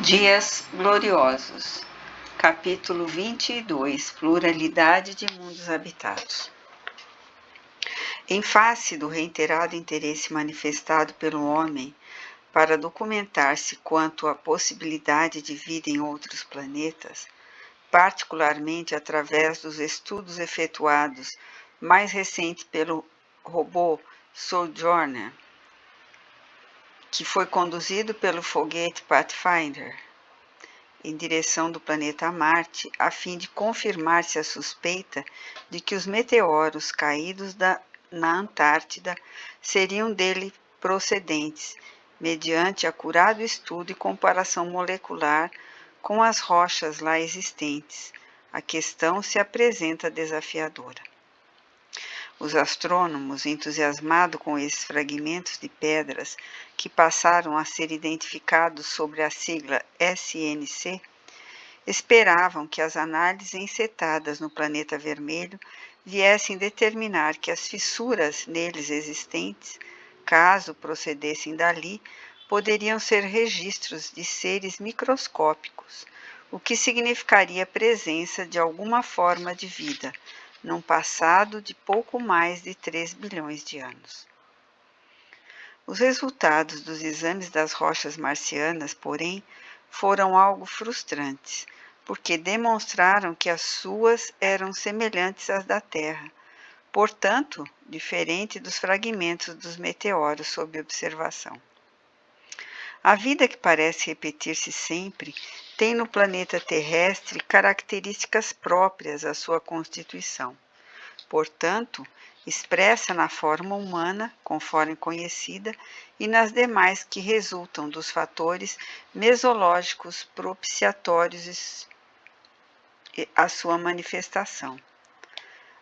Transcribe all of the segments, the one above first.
Dias Gloriosos, capítulo 22, Pluralidade de mundos habitados. Em face do reiterado interesse manifestado pelo homem para documentar-se quanto à possibilidade de vida em outros planetas, particularmente através dos estudos efetuados mais recente pelo robô Sojourner, que foi conduzido pelo foguete Pathfinder em direção do planeta Marte, a fim de confirmar-se a suspeita de que os meteoros caídos na Antártida seriam dele procedentes, mediante acurado estudo e comparação molecular com as rochas lá existentes. A questão se apresenta desafiadora. Os astrônomos, entusiasmados com esses fragmentos de pedras que passaram a ser identificados sob a sigla SNC, esperavam que as análises encetadas no planeta vermelho viessem determinar que as fissuras neles existentes, caso procedessem dali, poderiam ser registros de seres microscópicos, o que significaria a presença de alguma forma de vida, num passado de pouco mais de 3 bilhões de anos. Os resultados dos exames das rochas marcianas, porém, foram algo frustrantes, porque demonstraram que as suas eram semelhantes às da Terra, portanto, diferente dos fragmentos dos meteoros sob observação. A vida que parece repetir-se sempre tem no planeta terrestre características próprias à sua constituição. Portanto, expressa na forma humana, conforme conhecida, e nas demais que resultam dos fatores mesológicos propiciatórios à sua manifestação,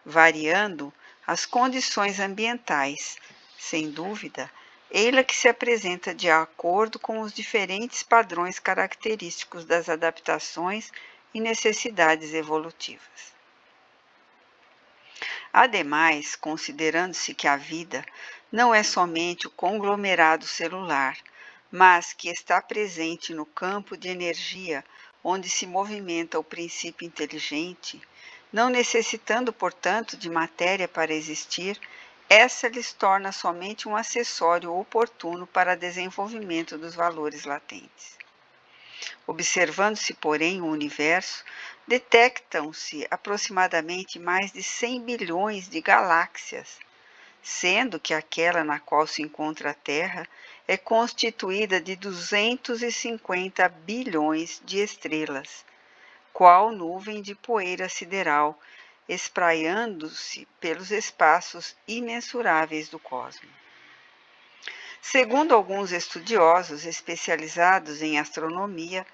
variando as condições ambientais, sem dúvida, ela que se apresenta de acordo com os diferentes padrões característicos das adaptações e necessidades evolutivas. Ademais, considerando-se que a vida não é somente o conglomerado celular, mas que está presente no campo de energia onde se movimenta o princípio inteligente, não necessitando, portanto, de matéria para existir, essa lhes torna somente um acessório oportuno para desenvolvimento dos valores latentes. Observando-se, porém, o universo, detectam-se aproximadamente mais de 100 bilhões de galáxias, sendo que aquela na qual se encontra a Terra é constituída de 250 bilhões de estrelas, qual nuvem de poeira sideral, espraiando-se pelos espaços imensuráveis do cosmos. Segundo alguns estudiosos especializados em astronomia,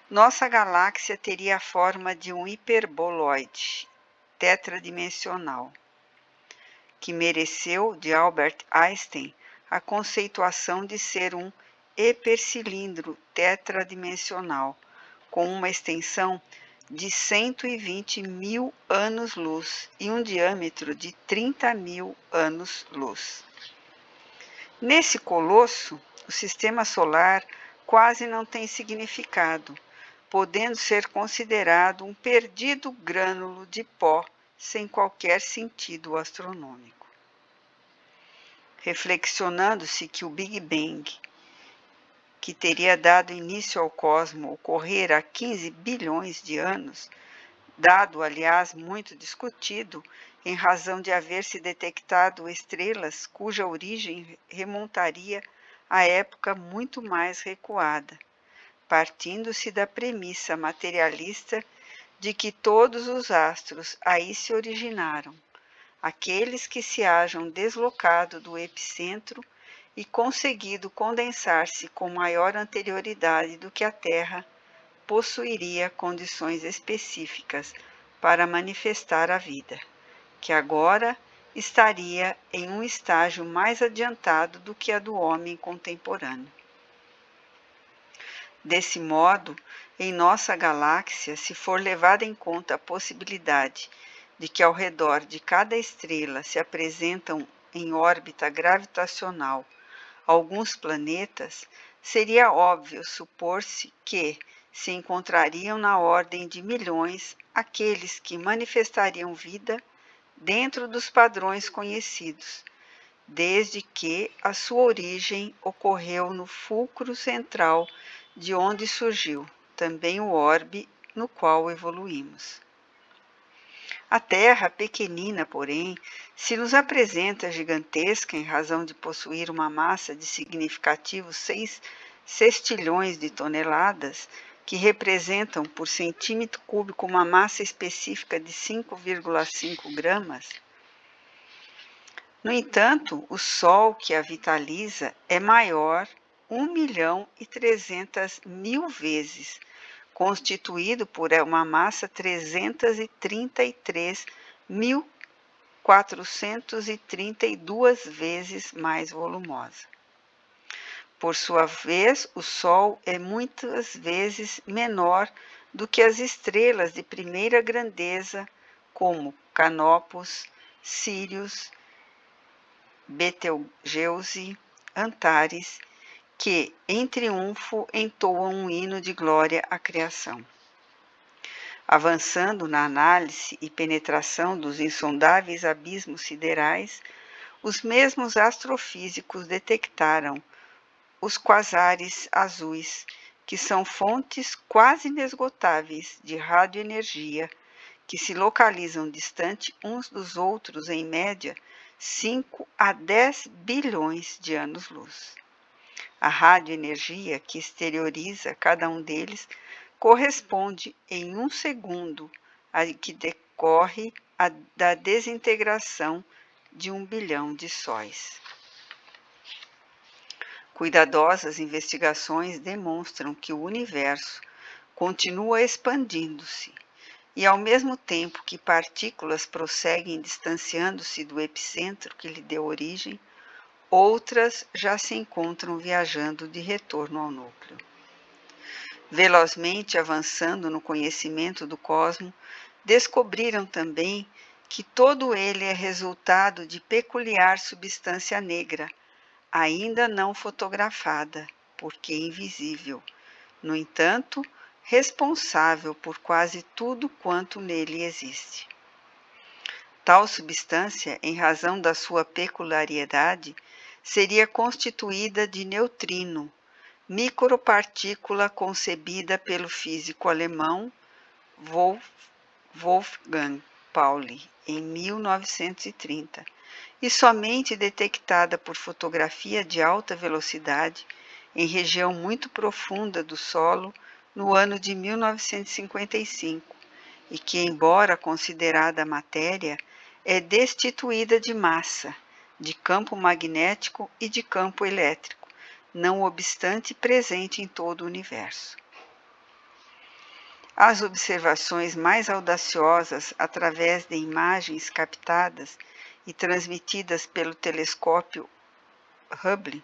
nossa galáxia teria a forma de um hiperboloide tetradimensional, que mereceu de Albert Einstein a conceituação de ser um hipercilindro tetradimensional, com uma extensão de 120 mil anos-luz e um diâmetro de 30 mil anos-luz. Nesse colosso, o sistema solar quase não tem significado, podendo ser considerado um perdido grânulo de pó sem qualquer sentido astronômico. Reflexionando-se que o Big Bang, que teria dado início ao cosmos, ocorrer há 15 bilhões de anos, dado, aliás, muito discutido, em razão de haver se detectado estrelas cuja origem remontaria a época muito mais recuada, partindo-se da premissa materialista de que todos os astros aí se originaram, aqueles que se hajam deslocado do epicentro e conseguido condensar-se com maior anterioridade do que a Terra possuiria condições específicas para manifestar a vida, que agora estaria em um estágio mais adiantado do que a do homem contemporâneo. Desse modo, em nossa galáxia, se for levada em conta a possibilidade de que ao redor de cada estrela se apresentam em órbita gravitacional alguns planetas, seria óbvio supor-se que, se encontrariam na ordem de milhões aqueles que manifestariam vida dentro dos padrões conhecidos, desde que a sua origem ocorreu no fulcro central de onde surgiu também o orbe no qual evoluímos. A Terra, pequenina, porém, se nos apresenta gigantesca em razão de possuir uma massa de significativos 6 sextilhões de toneladas, que representam por centímetro cúbico uma massa específica de 5,5 gramas. No entanto, o Sol que a vitaliza é maior 1.300.000 vezes, constituído por uma massa 333.432 vezes mais volumosa. Por sua vez, o Sol é muitas vezes menor do que as estrelas de primeira grandeza, como Canopus, Sírius, Betelgeuse, Antares, que, em triunfo, entoam um hino de glória à criação. Avançando na análise e penetração dos insondáveis abismos siderais, os mesmos astrofísicos detectaram os quasares azuis, que são fontes quase inesgotáveis de radioenergia, que se localizam distante uns dos outros em média 5 a 10 bilhões de anos-luz. A radioenergia que exterioriza cada um deles corresponde em 1 segundo a que decorre da desintegração de 1 bilhão de sóis. Cuidadosas investigações demonstram que o universo continua expandindo-se e, ao mesmo tempo que partículas prosseguem distanciando-se do epicentro que lhe deu origem, outras já se encontram viajando de retorno ao núcleo. Velozmente avançando no conhecimento do cosmo, descobriram também que todo ele é resultado de peculiar substância negra, ainda não fotografada, porque invisível, no entanto, responsável por quase tudo quanto nele existe. Tal substância, em razão da sua peculiaridade, seria constituída de neutrino, micropartícula concebida pelo físico alemão Wolfgang Pauli em 1930 e somente detectada por fotografia de alta velocidade em região muito profunda do solo no ano de 1955 e que, embora considerada matéria, é destituída de massa, de campo magnético e de campo elétrico, não obstante presente em todo o universo. As observações mais audaciosas através de imagens captadas e transmitidas pelo telescópio Hubble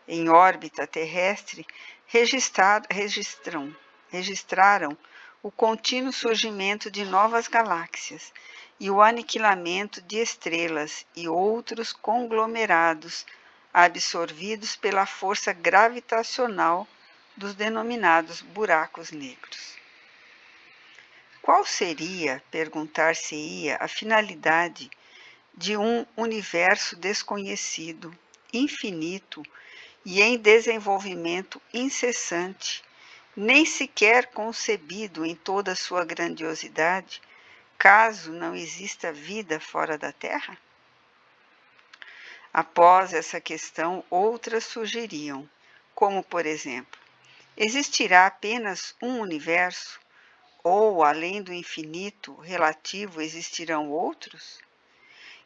em órbita terrestre registraram o contínuo surgimento de novas galáxias e o aniquilamento de estrelas e outros conglomerados absorvidos pela força gravitacional dos denominados buracos negros. Qual seria, perguntar-se-ia, a finalidade de um universo desconhecido, infinito e em desenvolvimento incessante, nem sequer concebido em toda a sua grandiosidade, caso não exista vida fora da Terra? Após essa questão, outras surgiriam, como, por exemplo, existirá apenas um universo? Ou, além do infinito relativo, existirão outros?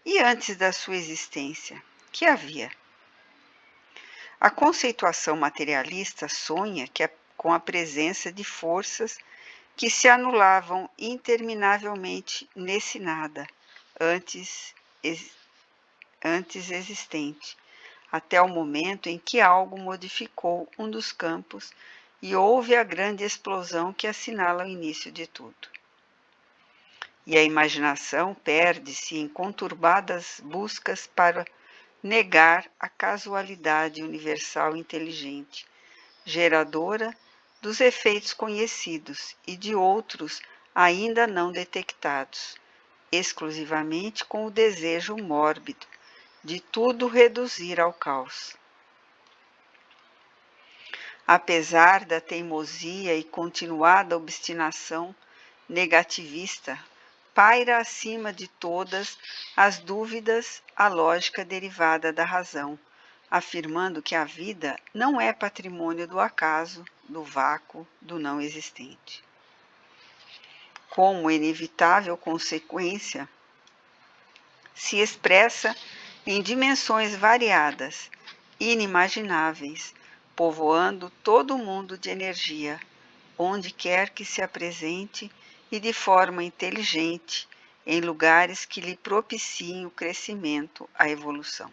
E antes da sua existência, que havia? A conceituação materialista sonha com a presença de forças que se anulavam interminavelmente nesse nada, antes existente, até o momento em que algo modificou um dos campos e houve a grande explosão que assinala o início de tudo. E a imaginação perde-se em conturbadas buscas para negar a casualidade universal inteligente, geradora dos efeitos conhecidos e de outros ainda não detectados, exclusivamente com o desejo mórbido de tudo reduzir ao caos. Apesar da teimosia e continuada obstinação negativista, paira acima de todas as dúvidas a lógica derivada da razão, afirmando que a vida não é patrimônio do acaso, do vácuo, do não existente. Como inevitável consequência, se expressa em dimensões variadas, inimagináveis, povoando todo o mundo de energia, onde quer que se apresente e de forma inteligente, em lugares que lhe propiciem o crescimento, a evolução.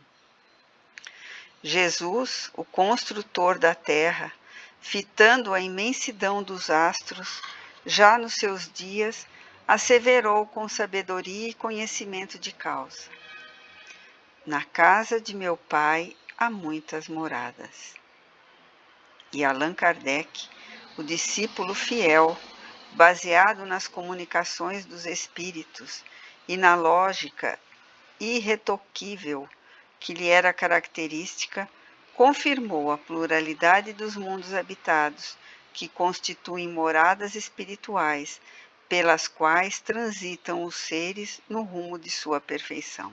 Jesus, o construtor da Terra, fitando a imensidão dos astros, já nos seus dias, asseverou com sabedoria e conhecimento de causa: na casa de meu Pai há muitas moradas. E Allan Kardec, o discípulo fiel, baseado nas comunicações dos espíritos e na lógica irretocável que lhe era característica, confirmou a pluralidade dos mundos habitados, que constituem moradas espirituais, pelas quais transitam os seres no rumo de sua perfeição.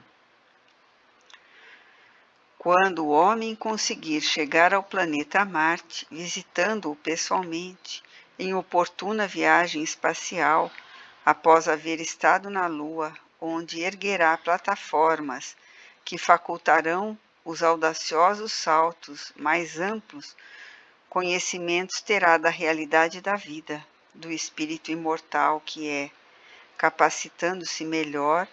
Quando o homem conseguir chegar ao planeta Marte, visitando-o pessoalmente, em oportuna viagem espacial, após haver estado na Lua, onde erguerá plataformas que facultarão os audaciosos saltos mais amplos, conhecimentos terá da realidade da vida, do espírito imortal que é, capacitando-se melhor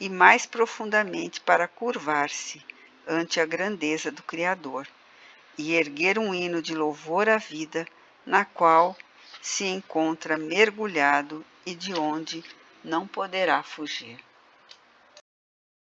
e mais profundamente para curvar-se ante a grandeza do Criador e erguer um hino de louvor à vida na qual se encontra mergulhado e de onde não poderá fugir.